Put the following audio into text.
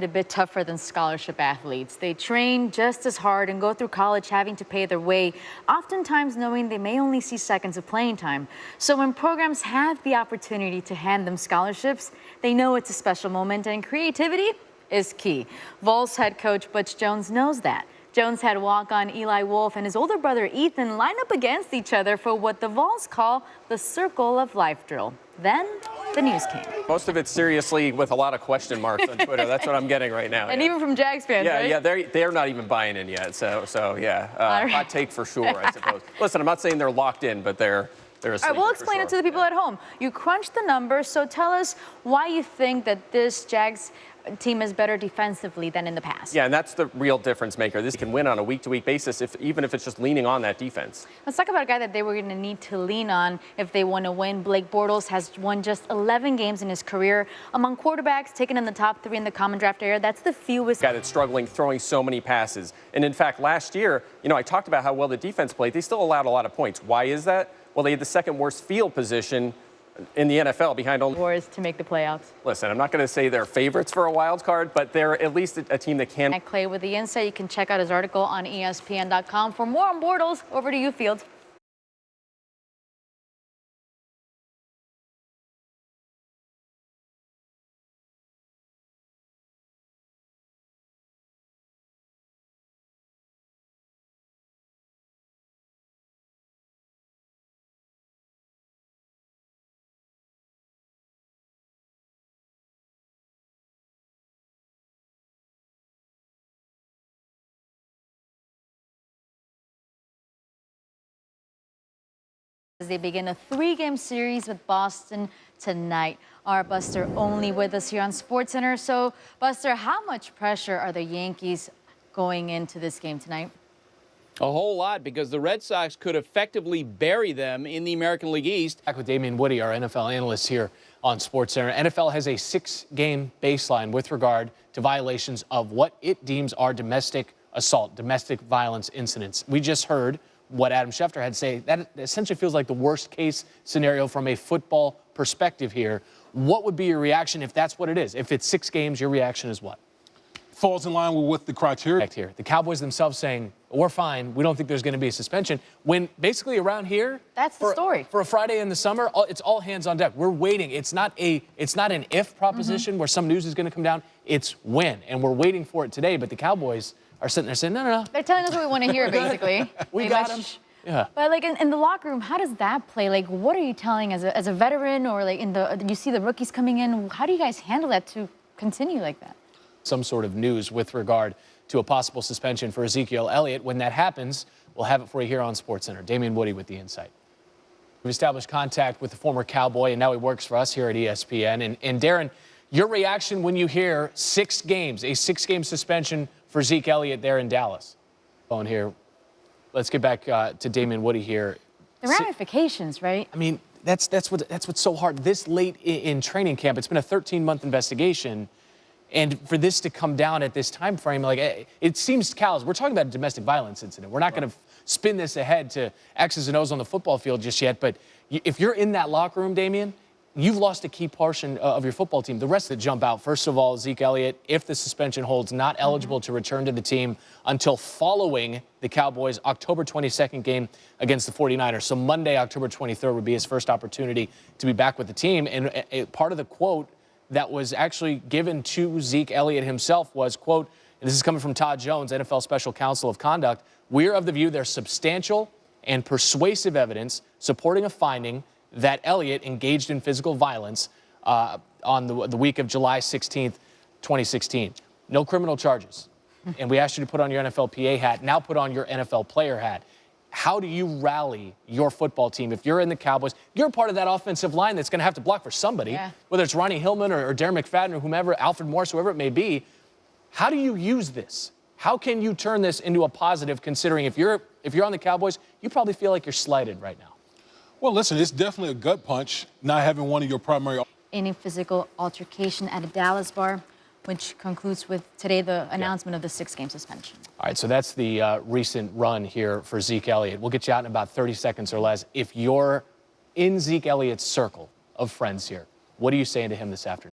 a bit tougher than scholarship athletes. They train just as hard and go through college having to pay their way, oftentimes knowing they may only see seconds of playing time. So when programs have the opportunity to hand them scholarships, they know it's a special moment, and creativity is key. Vols head coach Butch Jones knows that. Jones had walk-on Eli Wolf and his older brother Ethan line up against each other for what the Vols call the Circle of Life drill. Then the news came. Most of it seriously with a lot of question marks on Twitter. That's what I'm getting right now. And even from Jags fans, right? Yeah, they're not even buying in yet. So yeah, right. Hot take for sure, I suppose. Listen, I'm not saying they're locked in, but they're asleep. All right, we'll explain it to the people at home. You crunched the numbers, so tell us why you think that this Jags team is better defensively than in the past. Yeah, and that's the real difference maker. This can win on a week-to-week basis, even if it's just leaning on that defense. Let's talk about a guy that they were going to need to lean on if they want to win. Blake Bortles has won just 11 games in his career. Among quarterbacks taken in the top 3 in the common draft era, that's the fewest. Guy that's struggling throwing so many passes. And in fact, last year, I talked about how well the defense played. They still allowed a lot of points. Why is that? Well, they had the second worst field position in the NFL behind only wars to make the playoffs. Listen, I'm not going to say they're favorites for a wild card, but they're at least a team that can. At Clay with the insight. You can check out his article on ESPN.com. For more on Bortles, over to you, Fields. As they begin a 3-game series with Boston tonight. Our Buster only with us here on SportsCenter. So, Buster, how much pressure are the Yankees going into this game tonight? A whole lot, because the Red Sox could effectively bury them in the American League East. Back with Damian Woody, our NFL analyst here on SportsCenter. NFL has a 6-game baseline with regard to violations of what it deems are domestic assault, domestic violence incidents. We just heard what Adam Schefter had to say. That essentially feels like the worst case scenario from a football perspective here. What would be your reaction if that's what it is? If it's 6 games, your reaction is what? Falls in line with what the criteria here. The Cowboys themselves saying, we're fine, we don't think there's going to be a suspension. When basically around here, that's the story. For a Friday in the summer, it's all hands on deck. We're waiting. It's not an if proposition where some news is going to come down. It's when, and we're waiting for it today. But the Cowboys are sitting there saying, no. They're telling us what we want to hear, basically. We got them. Yeah. But like in the locker room, how does that play? Like, what are you telling as a veteran, or like you see the rookies coming in? How do you guys handle that to continue like that? Some sort of news with regard to a possible suspension for Ezekiel Elliott. When that happens, we'll have it for you here on SportsCenter. Damian Woody with the insight. We've established contact with the former Cowboy, and now he works for us here at ESPN. And Darren, your reaction when you hear 6 games, a 6-game suspension for Zeke Elliott there in Dallas? On here. Let's get back to Damian Woody here. The ramifications, right? I mean, that's what's so hard. This late in training camp, it's been a 13-month investigation, and for this to come down at this time frame, like it seems callous. We're talking about a domestic violence incident. We're not going to spin this ahead to X's and O's on the football field just yet. But if you're in that locker room, Damian, you've lost a key portion of your football team. The rest that jump out, first of all, Zeke Elliott, if the suspension holds, not eligible to return to the team until following the Cowboys' October 22nd game against the 49ers. So Monday, October 23rd would be his first opportunity to be back with the team. And part of the quote that was actually given to Zeke Elliott himself was, quote, and this is coming from Todd Jones, NFL Special Counsel of Conduct, "We're of the view there's substantial and persuasive evidence supporting a finding that Elliott engaged in physical violence on the week of July 16th, 2016. No criminal charges. And we asked you to put on your NFLPA hat. Now put on your NFL player hat. How do you rally your football team? If you're in the Cowboys, you're part of that offensive line that's going to have to block for somebody, whether it's Ronnie Hillman or Darren McFadden or whomever, Alfred Morris, whoever it may be. How do you use this? How can you turn this into a positive, considering if you're on the Cowboys, you probably feel like you're slighted right now? Well, listen, it's definitely a gut punch not having one of your primary. In a physical altercation at a Dallas bar, which concludes with today the announcement of the 6-game suspension. All right, so that's the recent run here for Zeke Elliott. We'll get you out in about 30 seconds or less. If you're in Zeke Elliott's circle of friends here, what are you saying to him this afternoon?